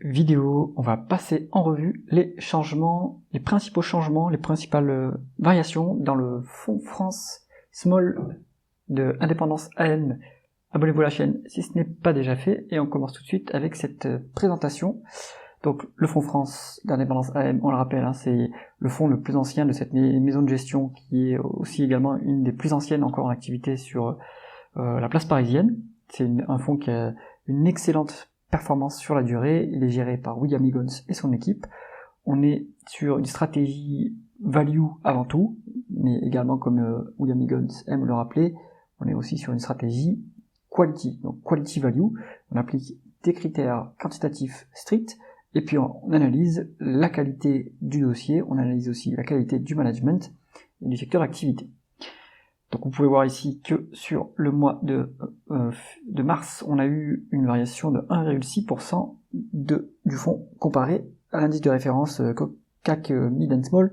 vidéo, on va passer en revue les changements, les principaux changements, les principales variations dans le fonds France Small de Indépendance AM. Abonnez-vous à la chaîne si ce n'est pas déjà fait et on commence tout de suite avec cette présentation. Donc le fonds France d'Indépendance AM, on le rappelle, hein, c'est le fonds le plus ancien de cette maison de gestion qui est aussi également une des plus anciennes encore en activité sur la place parisienne. C'est un fonds qui a une excellente performance sur la durée, il est géré par William Higgins et son équipe. On est sur une stratégie value avant tout, mais également comme William Higgins aime le rappeler, on est aussi sur une stratégie quality, donc quality value. On applique des critères quantitatifs stricts, et puis on analyse la qualité du dossier, on analyse aussi la qualité du management et du secteur d'activité. Donc vous pouvez voir ici que sur le mois de mars, on a eu une variation de 1,6% du fonds comparé à l'indice de référence CAC Mid and Small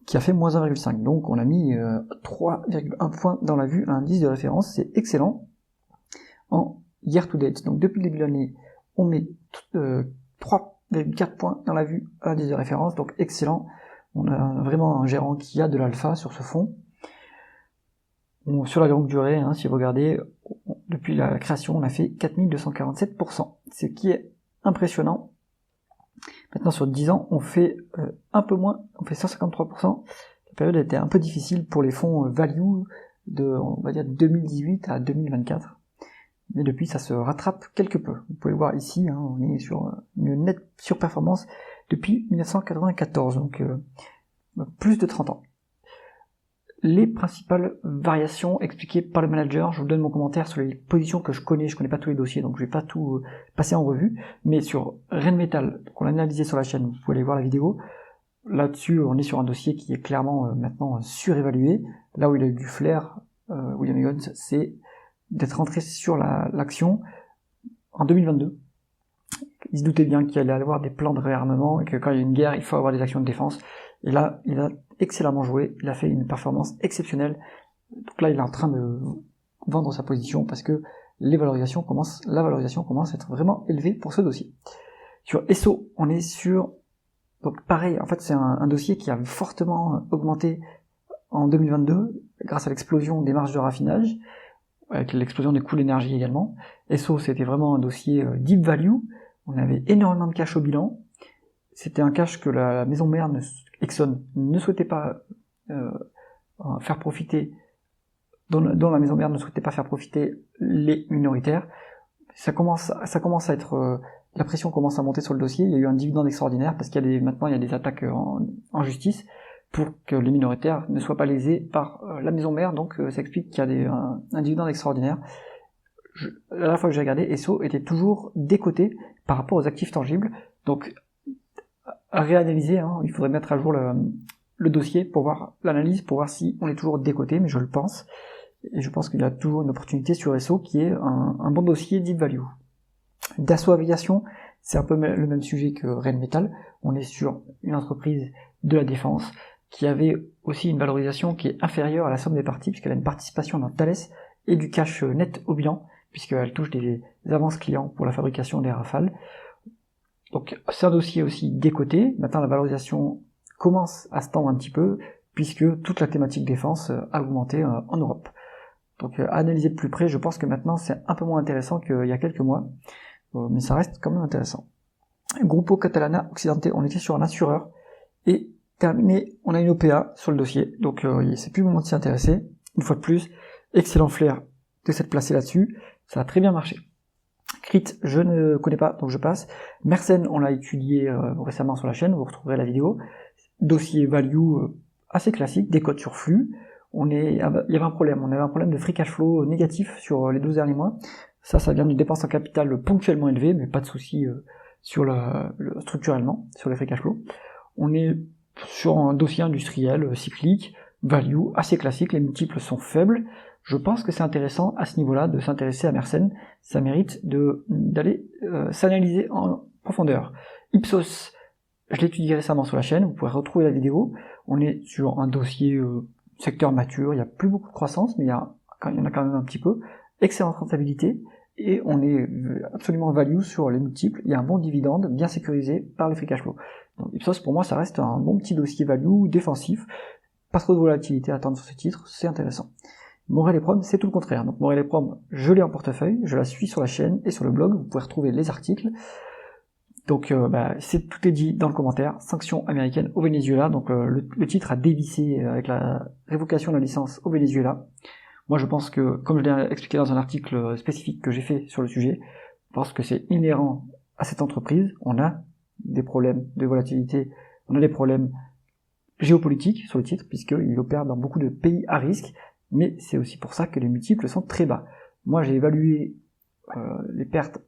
qui a fait moins 1,5. Donc on a mis 3,1 points dans la vue à l'indice de référence, c'est excellent en year to date. Donc depuis le début de l'année, on met 3,4 points dans la vue à l'indice de référence, donc excellent. On a vraiment un gérant qui a de l'alpha sur ce fonds. Sur la longue durée, hein, si vous regardez, depuis la création, on a fait 4247%, ce qui est impressionnant. Maintenant, sur 10 ans, on fait un peu moins, on fait 153%. La période a été un peu difficile pour les fonds value de, on va dire, 2018 à 2024. Mais depuis, ça se rattrape quelque peu. Vous pouvez voir ici, hein, on est sur une nette surperformance depuis 1994, donc plus de 30 ans. Les principales variations expliquées par le manager, je vous donne mon commentaire sur les positions que je connais pas tous les dossiers, donc je vais pas tout passer en revue, mais sur Rheinmetall, qu'on a analysé sur la chaîne, vous pouvez aller voir la vidéo, là-dessus on est sur un dossier qui est clairement maintenant surévalué, là où il a eu du flair, William Higgins, c'est d'être rentré sur l'action en 2022. Il se doutait bien qu'il allait avoir des plans de réarmement, et que quand il y a une guerre, il faut avoir des actions de défense, et là, il a excellemment joué, il a fait une performance exceptionnelle. Donc là, il est en train de vendre sa position parce que la valorisation commence à être vraiment élevée pour ce dossier. Sur Esso, on est sur, donc pareil, en fait, c'est un dossier qui a fortement augmenté en 2022 grâce à l'explosion des marges de raffinage, avec l'explosion des coûts de l'énergie également. Esso, c'était vraiment un dossier deep value. On avait énormément de cash au bilan. C'était un cash que la maison mère Exxon ne souhaitait pas faire profiter, dont la maison mère ne souhaitait pas faire profiter les minoritaires. Ça commence à être, la pression commence à monter sur le dossier. Il y a eu un dividende extraordinaire parce qu'il y a maintenant il y a des attaques en justice pour que les minoritaires ne soient pas lésés par la maison mère. Donc ça explique qu'il y a un dividende extraordinaire. La dernière fois que j'ai regardé, Esso était toujours décoté par rapport aux actifs tangibles. Donc à réanalyser, hein, il faudrait mettre à jour le dossier pour voir l'analyse, pour voir si on est toujours décoté, mais je le pense. Et je pense qu'il y a toujours une opportunité sur Esso qui est un bon dossier deep value. Dassault Aviation, c'est un peu le même sujet que Rheinmetall. On est sur une entreprise de la défense qui avait aussi une valorisation qui est inférieure à la somme des parties, puisqu'elle a une participation dans Thales et du cash net au bilan, puisqu'elle touche des avances clients pour la fabrication des Rafales. Donc c'est un dossier aussi décoté. Maintenant la valorisation commence à se tendre un petit peu puisque toute la thématique défense a augmenté en Europe. Donc analyser de plus près, je pense que maintenant c'est un peu moins intéressant qu'il y a quelques mois, mais ça reste quand même intéressant. Grupo Catalana Occidente, on était sur un assureur et terminé, on a une OPA sur le dossier, donc c'est plus le moment de s'y intéresser. Une fois de plus, excellent flair de s'être placé là-dessus, ça a très bien marché. Crit, je ne connais pas, donc je passe. Mersenne, on l'a étudié récemment sur la chaîne, vous retrouverez la vidéo. Dossier value assez classique, des cotes sur flux. Il y avait un problème, on avait un problème de free cash flow négatif sur les 12 derniers mois. Ça vient d'une dépense en capital ponctuellement élevée, mais pas de souci structurellement, sur les free cash flow. On est sur un dossier industriel cyclique, value, assez classique, les multiples sont faibles. Je pense que c'est intéressant à ce niveau-là de s'intéresser à Mersenne, ça mérite d'aller s'analyser en profondeur. Ipsos, je l'ai étudié récemment sur la chaîne, vous pourrez retrouver la vidéo. On est sur un dossier secteur mature, il n'y a plus beaucoup de croissance, mais il y en a quand même un petit peu. Excellente rentabilité, et on est absolument value sur les multiples. Il y a un bon dividende bien sécurisé par les free cash flow. Donc Ipsos, pour moi, ça reste un bon petit dossier value défensif. Pas trop de volatilité à attendre sur ce titre, c'est intéressant. Morel et Prom, c'est tout le contraire. Donc Morel et Prom, je l'ai en portefeuille, je la suis sur la chaîne et sur le blog, vous pouvez retrouver les articles. Donc tout est dit dans le commentaire. Sanctions américaines au Venezuela. Donc le titre a dévissé avec la révocation de la licence au Venezuela. Moi je pense que, comme je l'ai expliqué dans un article spécifique que j'ai fait sur le sujet, je pense que c'est inhérent à cette entreprise. On a des problèmes de volatilité, on a des problèmes géopolitiques sur le titre, puisqu'il opère dans beaucoup de pays à risque, mais c'est aussi pour ça que les multiples sont très bas. Moi j'ai évalué les pertes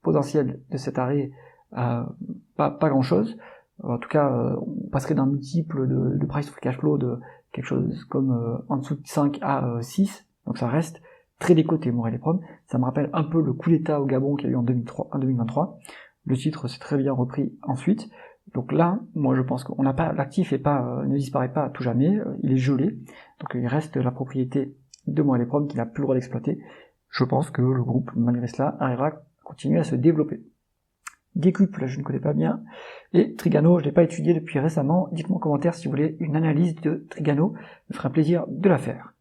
potentielles de cet arrêt pas grand chose. En tout cas, on passerait d'un multiple de price to free cash flow de quelque chose comme en dessous de 5 à 6, donc ça reste très décoté, Morel et Prom. Ça me rappelle un peu le coup d'état au Gabon qu'il y a eu en 2023. Le titre s'est très bien repris ensuite. Donc là, moi je pense qu'on n'a pas, l'actif ne disparaît pas à tout jamais, il est gelé. Donc il reste la propriété de Morel et Prom qu'il n'a plus le droit d'exploiter. Je pense que le groupe, malgré cela, arrivera à continuer à se développer. Décuple, je ne connais pas bien. Et Trigano, je ne l'ai pas étudié depuis récemment. Dites-moi en commentaire si vous voulez une analyse de Trigano. Ça me ferait un plaisir de la faire.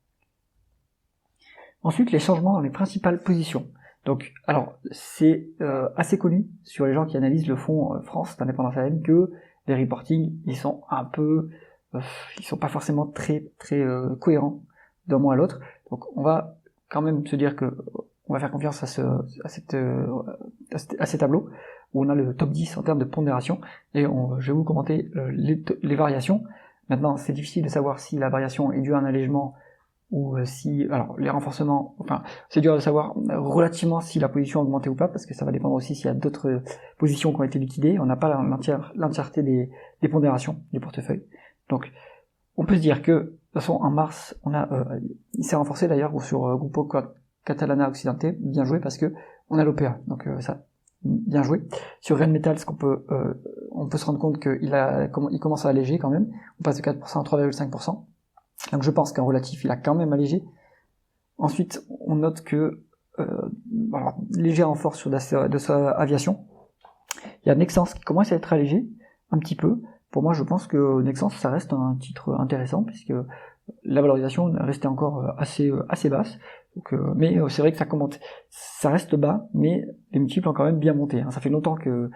Ensuite, les changements dans les principales positions. Donc, alors, c'est assez connu sur les gens qui analysent le fonds France d'indépendance AM que les reportings, ils sont un peu, ils sont pas forcément très cohérents d'un mois à l'autre. Donc, on va quand même se dire que on va faire confiance à ces tableaux où on a le top 10 en termes de pondération, et je vais vous commenter les variations. Maintenant, c'est difficile de savoir si la variation est due à un allègement ou si, alors les renforcements, enfin, c'est dur de savoir relativement si la position a augmenté ou pas, parce que ça va dépendre aussi s'il y a d'autres positions qui ont été liquidées. On n'a pas l'entièreté des pondérations du portefeuille. Donc, on peut se dire que, de toute façon, en mars, il s'est renforcé d'ailleurs sur Grupo Catalana Occidente, bien joué parce que on a l'OPA, donc ça, bien joué. Sur Rheinmetall, on peut se rendre compte qu'il commence à alléger quand même. On passe de 4% à 3,5%. Donc je pense qu'en relatif, il a quand même allégé. Ensuite, on note que léger renfort sur de sa aviation. Il y a Nexans qui commence à être allégé un petit peu. Pour moi, je pense que Nexans, ça reste un titre intéressant puisque la valorisation restait encore assez basse. Donc, mais c'est vrai que ça reste bas, mais les multiples ont quand même bien monté. Ça fait longtemps que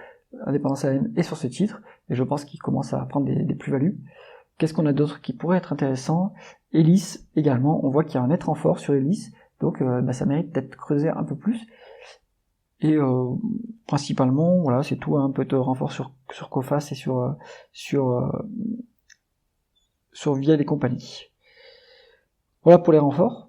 Indépendance AM est sur ce titre, et je pense qu'il commence à prendre des plus-values. Qu'est-ce qu'on a d'autre qui pourrait être intéressant? Elis également, on voit qu'il y a un net renfort sur Elis, donc ça mérite d'être creusé un peu plus. Et principalement, voilà, c'est tout, un peu de renfort sur Coface et sur Via des compagnies. Voilà pour les renforts.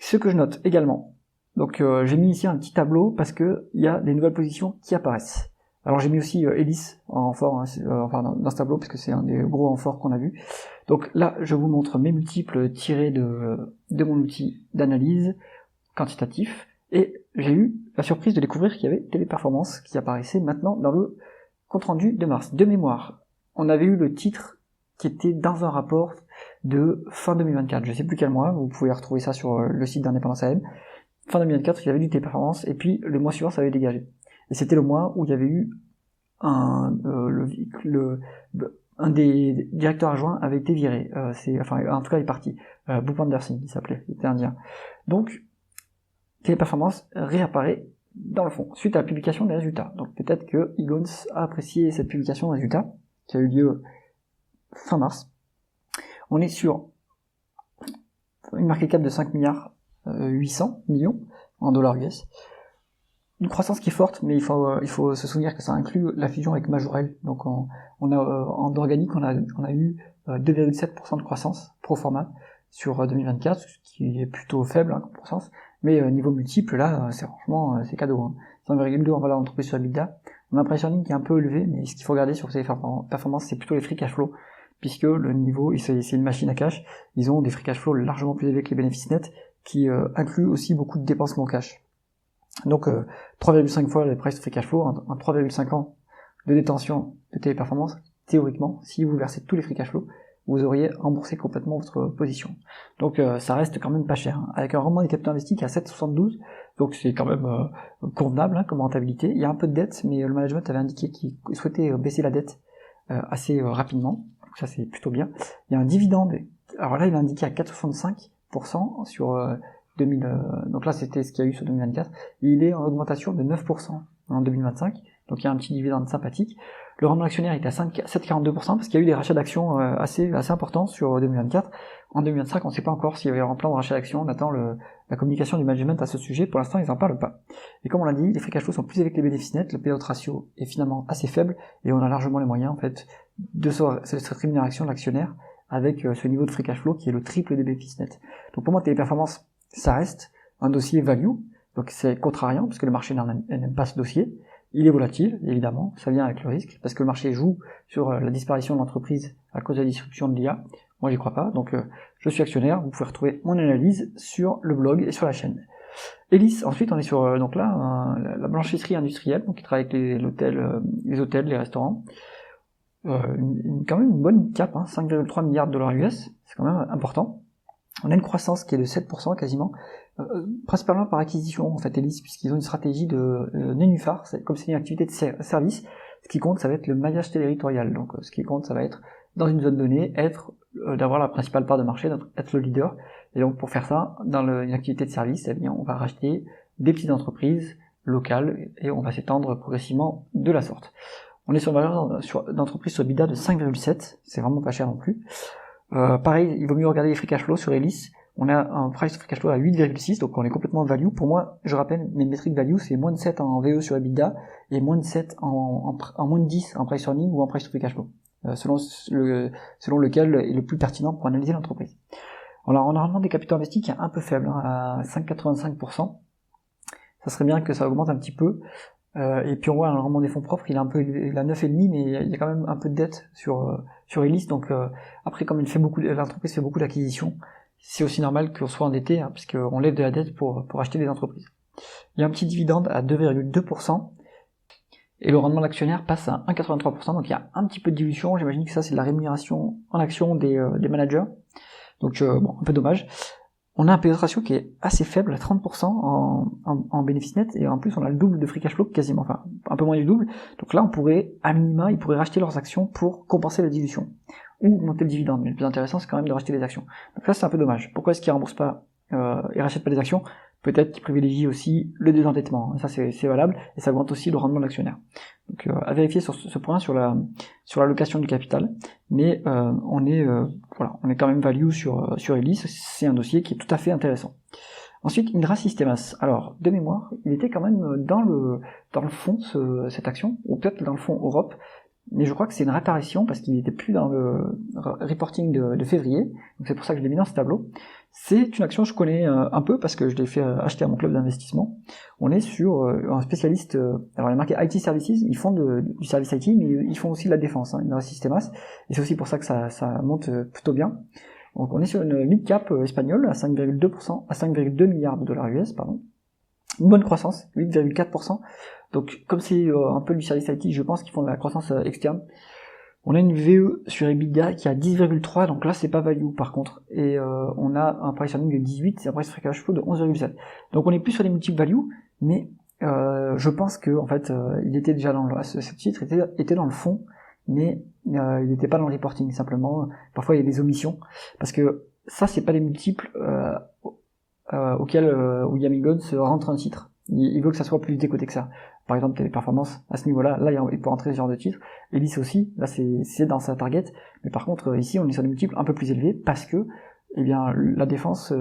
Ce que je note également, donc j'ai mis ici un petit tableau parce que il y a des nouvelles positions qui apparaissent. Alors j'ai mis aussi Elis en renfort, dans ce tableau parce que c'est un des gros renforts qu'on a vu. Donc là, je vous montre mes multiples tirés de mon outil d'analyse quantitatif, et j'ai eu la surprise de découvrir qu'il y avait Téléperformance qui apparaissait maintenant dans le compte rendu de mars. De mémoire, on avait eu le titre qui était dans un rapport de fin 2024, je sais plus quel mois, vous pouvez retrouver ça sur le site d'Indépendance AM. Fin 2024, il y avait du Téléperformance, et puis le mois suivant, ça avait dégagé. Et c'était le mois où il y avait eu un des directeurs adjoints avait été viré. En tout cas, il est parti. Bhupinder Singh, il s'appelait, il était indien. Donc, Téléperformance réapparaît dans le fond, suite à la publication des résultats. Donc peut-être que Eagons a apprécié cette publication de résultats, qui a eu lieu fin mars. On est sur une market cap de 5 milliards 800 millions en dollars US. Une croissance qui est forte, mais il faut se souvenir que ça inclut la fusion avec Majorel. Donc on a en organique, on a eu 2,7% de croissance pro forma sur 2024, ce qui est plutôt faible comme croissance. Mais niveau multiple, là, c'est cadeau. 5,2 en valeur d'entreprise sur EBITDA. On a un price earning qui est un peu élevé, mais ce qu'il faut regarder sur ces performances, c'est plutôt les free cash flow, puisque le niveau, c'est une machine à cash. Ils ont des free cash flow largement plus élevés que les bénéfices nets, qui incluent aussi beaucoup de dépenses non cash. Donc 3,5 fois les price to free cash flow, en 3,5 ans de détention de Téléperformance, théoriquement, si vous versez tous les free cash flow, vous auriez remboursé complètement votre position. Donc ça reste quand même pas cher, hein. Avec un rendement des capitaux investis qui est à 7,72, donc c'est quand même convenable, hein, comme rentabilité. Il y a un peu de dette, mais le management avait indiqué qu'il souhaitait baisser la dette assez rapidement, donc ça c'est plutôt bien. Il y a un dividende, alors là il est indiqué à 4,65% sur 2000, donc là c'était ce qu'il y a eu sur 2024, il est en augmentation de 9% en 2025, donc il y a un petit dividende sympathique. Le rendement actionnaire est à 7,42% parce qu'il y a eu des rachats d'actions assez importants sur 2024. En 2025, on ne sait pas encore s'il y avait un plan de rachat d'actions, on attend la communication du management à ce sujet, pour l'instant ils n'en parlent pas. Et comme on l'a dit, les free cash flow sont plus élevés que les bénéfices nets, le payout ratio est finalement assez faible, et on a largement les moyens en fait de cette rémunération de l'actionnaire avec ce niveau de free cash flow qui est le triple des bénéfices nets. Donc pour moi, Téléperformance, ça reste un dossier value, donc c'est contrariant parce que le marché n'aime pas ce dossier. Il est volatile, évidemment, ça vient avec le risque, parce que le marché joue sur la disparition de l'entreprise à cause de la disruption de l'IA. Moi, j'y crois pas, donc je suis actionnaire, vous pouvez retrouver mon analyse sur le blog et sur la chaîne. Elis, ensuite, on est sur donc là la blanchisserie industrielle, donc qui travaille avec les hôtels, les restaurants. Quand même une bonne cap, hein, 5,3 milliards de dollars US, c'est quand même important. On a une croissance qui est de 7% quasiment, principalement par acquisition en fait, Elis, puisqu'ils ont une stratégie de nénuphar, comme c'est une activité de service, ce qui compte ça va être le maillage territorial, donc ce qui compte ça va être dans une zone donnée, d'avoir la principale part de marché, être le leader, et donc pour faire ça, dans une activité de service, eh bien, on va racheter des petites entreprises locales, et on va s'étendre progressivement de la sorte. On est sur une valeur d'entreprise sur EBITDA de 5,7, c'est vraiment pas cher non plus. Pareil, il vaut mieux regarder les free cash flow sur Elis. On a un price free cash flow à 8,6, donc on est complètement value. Pour moi, je rappelle, mes métriques value, c'est moins de 7 en VE sur EBITDA et moins de 7 en moins de 10 en price earning ou en price free cash flow, selon lequel est le plus pertinent pour analyser l'entreprise. Alors, on a un rendement des capitaux investis qui est un peu faible, hein, à 5,85%. Ça serait bien que ça augmente un petit peu. Et puis on voit le rendement des fonds propres, il a 9,5, mais il y a quand même un peu de dette sur Elis, donc après comme l'entreprise fait beaucoup d'acquisitions, c'est aussi normal qu'on soit endetté, hein, puisqu'on lève de la dette pour acheter des entreprises. Il y a un petit dividende à 2,2%, et le rendement de l'actionnaire passe à 1,83%, donc il y a un petit peu de dilution, j'imagine que ça c'est de la rémunération en action des managers, donc bon, un peu dommage. On a un payout ratio qui est assez faible, à 30% en bénéfice net, et en plus on a le double de free cash flow, quasiment, enfin un peu moins du double. Donc là on pourrait, à minima, ils pourraient racheter leurs actions pour compenser la dilution, ou monter le dividende, mais le plus intéressant c'est quand même de racheter les actions. Donc là c'est un peu dommage. Pourquoi est-ce qu'ils remboursent pas et rachètent pas des actions? Peut-être qu'ils privilégient aussi le désendettement, ça c'est valable, et ça augmente aussi le rendement de l'actionnaire. Donc à vérifier sur ce point, sur l'allocation du capital, mais on est quand même value sur Elis, c'est un dossier qui est tout à fait intéressant. Ensuite, Indra Systemas. Alors, de mémoire, il était quand même dans le fond, cette action, ou peut-être dans le fond Europe, mais je crois que c'est une réapparition parce qu'il n'était plus dans le reporting de février, donc c'est pour ça que je l'ai mis dans ce tableau. C'est une action que je connais un peu parce que je l'ai fait acheter à mon club d'investissement. On est sur un spécialiste, alors il est marqué IT Services, ils font du service IT, mais ils font aussi de la défense, hein, Indra Systemas, et c'est aussi pour ça que ça monte plutôt bien. Donc on est sur une mid-cap espagnole à 5,2%, à 5,2 milliards de dollars US, pardon. Une bonne croissance, 8,4%. Donc comme c'est un peu du service IT, je pense qu'ils font de la croissance externe. On a une VE sur EBITDA qui a 10,3, donc là c'est pas value par contre. Et on a un price earning de 18 et un price free cash flow de 11,7. Donc on est plus sur des multiples value, mais je pense que en fait il était déjà ce titre était dans le fond, mais il n'était pas dans le reporting simplement. Parfois il y a des omissions parce que ça c'est pas des multiples auxquels William Higgins rentre un titre. Il veut que ça soit plus décoté que ça. Par exemple, Téléperformance, à ce niveau-là, il peut rentrer ce genre de titre. Elis aussi, là c'est dans sa target. Mais par contre, ici, on est sur des multiples un peu plus élevés parce que, eh bien, la défense,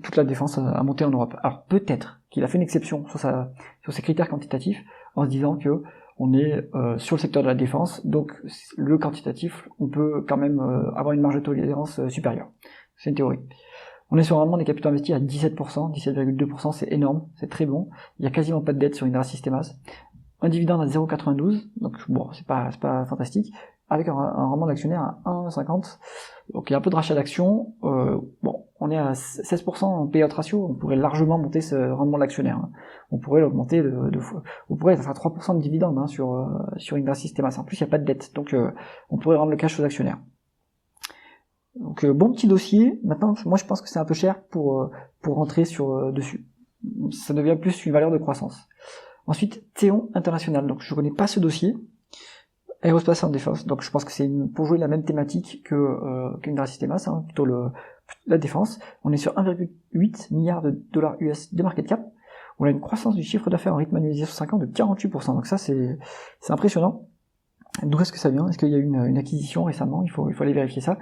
toute la défense a monté en Europe. Alors peut-être qu'il a fait une exception sur ses critères quantitatifs en se disant que on est sur le secteur de la défense, donc le quantitatif, on peut quand même avoir une marge de tolérance supérieure. C'est une théorie. On est sur un rendement des capitaux investis à 17%, 17,2%, c'est énorme, c'est très bon. Il y a quasiment pas de dette sur Indra Systemas. Un dividende à 0,92, donc bon, c'est pas fantastique, avec un rendement d'actionnaire à 1,50. Donc il y a un peu de rachat d'actions. Bon, on est à 16% en payout ratio, on pourrait largement monter ce rendement d'actionnaire. Hein. On pourrait l'augmenter on pourrait être à 3% de dividende, hein, sur Indra Systemas. En plus, il n'y a pas de dette, donc on pourrait rendre le cash aux actionnaires. Donc bon petit dossier. Maintenant, moi je pense que c'est un peu cher pour rentrer sur dessus. Ça devient plus une valeur de croissance. Ensuite, Theon International. Donc je connais pas ce dossier. Aerospace and Defense. Donc je pense que c'est pour jouer la même thématique que qu'Indra Systemas, hein, plutôt la défense. On est sur 1,8 milliard de dollars US de market cap. On a une croissance du chiffre d'affaires en rythme annualisé sur 5 ans de 48%. Donc ça c'est impressionnant. D'où est-ce que ça vient? Est-ce qu'il y a eu une acquisition récemment? Il faut aller vérifier ça.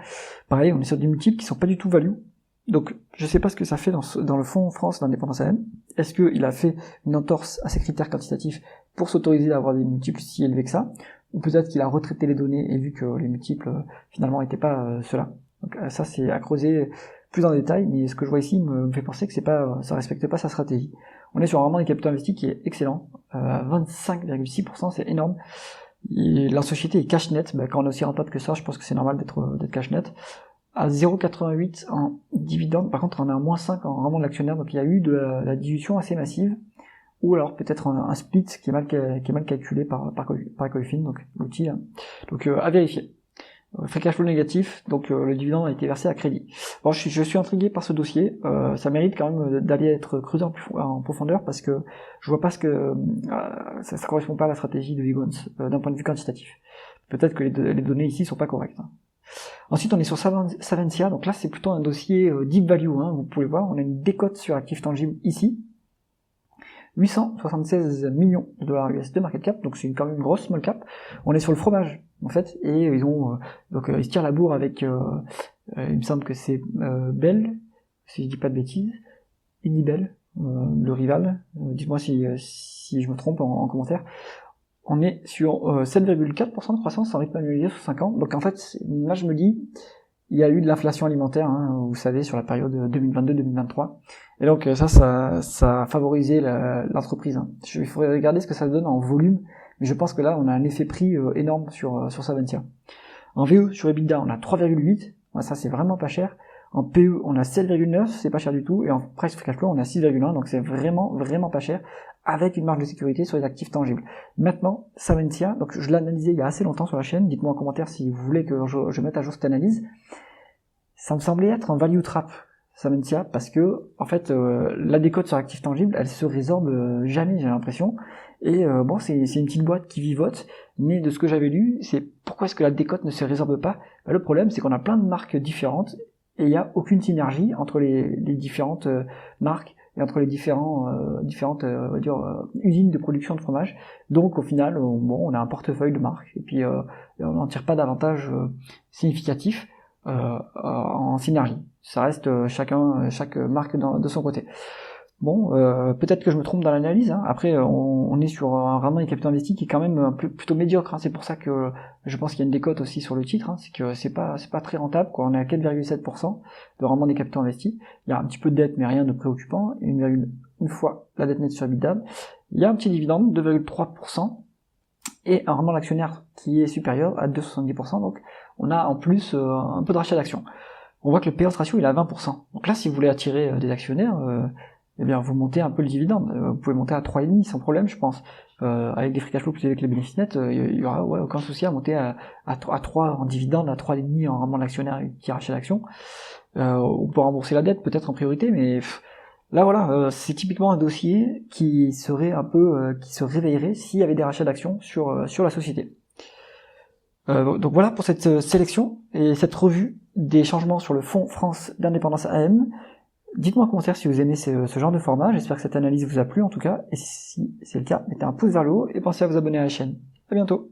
Pareil, on est sur des multiples qui sont pas du tout value. Donc, je sais pas ce que ça fait dans le fonds France d'indépendance AM. Est-ce qu'il a fait une entorse à ses critères quantitatifs pour s'autoriser à avoir des multiples si élevés que ça? Ou peut-être qu'il a retraité les données et vu que les multiples, finalement, n'étaient pas ceux-là. Donc, ça, c'est à creuser plus en détail, mais ce que je vois ici me fait penser que ça respecte pas sa stratégie. On est sur un rendement des capitaux investis qui est excellent. 25,6%, c'est énorme. La société est cash net. Quand on est aussi rentable que ça, je pense que c'est normal d'être cash net. À 0,88 en dividende, par contre on a un -5 en rendement de l'actionnaire, donc il y a eu de la dilution assez massive, ou alors peut-être un split qui est mal calculé par Coifin, donc l'outil. Donc à vérifier. Free cash flow négatif, donc le dividende a été versé à crédit. Bon, je suis intrigué par ce dossier, ça mérite quand même d'aller être creusé en profondeur, parce que je vois pas ce que ça correspond pas à la stratégie de Vigons d'un point de vue quantitatif. Peut-être que les données ici sont pas correctes. Ensuite, on est sur Savencia, donc là c'est plutôt un dossier deep value, hein, vous pouvez voir, on a une décote sur actifs tangibles ici, 876 millions de dollars US de market cap, donc c'est quand même une grosse small cap. On est sur le fromage en fait, et ils ont ils se tirent la bourre avec, il me semble que c'est Bell, si je dis pas de bêtises, Unibel, le rival. Dites-moi si je me trompe en commentaire. On est sur 7,4% de croissance en rythme annualisé sur 5 ans. Donc en fait, là je me dis, il y a eu de l'inflation alimentaire, hein, vous savez, sur la période 2022-2023. Et donc ça a favorisé l'entreprise. Hein. Il faudrait regarder ce que ça donne en volume, mais je pense que là on a un effet prix énorme sur Savencia. En VE sur EBITDA, on a 3,8, ça c'est vraiment pas cher. En PE, on a 7,9, c'est pas cher du tout, et en price free cash flow, on a 6,1, donc c'est vraiment pas cher, avec une marge de sécurité sur les actifs tangibles. Maintenant, Savencia, donc je l'ai analysé il y a assez longtemps sur la chaîne, dites-moi en commentaire si vous voulez que je mette à jour cette analyse. Ça me semblait être un value trap, Savencia, parce que, en fait, la décote sur actifs tangibles, elle se résorbe jamais, j'ai l'impression. Et bon, c'est une petite boîte qui vivote, mais de ce que j'avais lu, c'est pourquoi est-ce que la décote ne se résorbe pas? Le problème, c'est qu'on a plein de marques différentes, et il n'y a aucune synergie entre les différentes marques et entre les différentes usines de production de fromage. Donc au final, on a un portefeuille de marques et puis on n'en tire pas d'avantage significatif en synergie. Ça reste chaque marque de son côté. Bon, peut-être que je me trompe dans l'analyse. Hein. Après, on est sur un rendement des capitaux investis qui est quand même plutôt médiocre. Hein. C'est pour ça que je pense qu'il y a une décote aussi sur le titre. Hein. C'est que c'est pas très rentable. Quoi. On est à 4,7% de rendement des capitaux investis. Il y a un petit peu de dette, mais rien de préoccupant. Une fois la dette nette sur EBITDA. Il y a un petit dividende, 2,3%, et un rendement d'actionnaire qui est supérieur à 2,70%. Donc, on a en plus un peu de rachat d'actions. On voit que le payout ratio il est à 20%. Donc là, si vous voulez attirer des actionnaires, eh bien, vous montez un peu le dividende. Vous pouvez monter à 3,5 sans problème, je pense. Avec des free cash flow plus avec les bénéfices nets, il y aura aucun souci à monter à 3 en dividende, à 3,5 en rendement de l'actionnaire qui rachète l'action. On peut rembourser la dette peut-être en priorité, mais là voilà, c'est typiquement un dossier qui serait un peu, qui se réveillerait s'il y avait des rachats d'actions sur la société. Donc voilà pour cette sélection et cette revue des changements sur le fonds France d'indépendance AM. Dites-moi en commentaire si vous aimez ce genre de format, j'espère que cette analyse vous a plu en tout cas, et si c'est le cas, mettez un pouce vers le haut et pensez à vous abonner à la chaîne. À bientôt.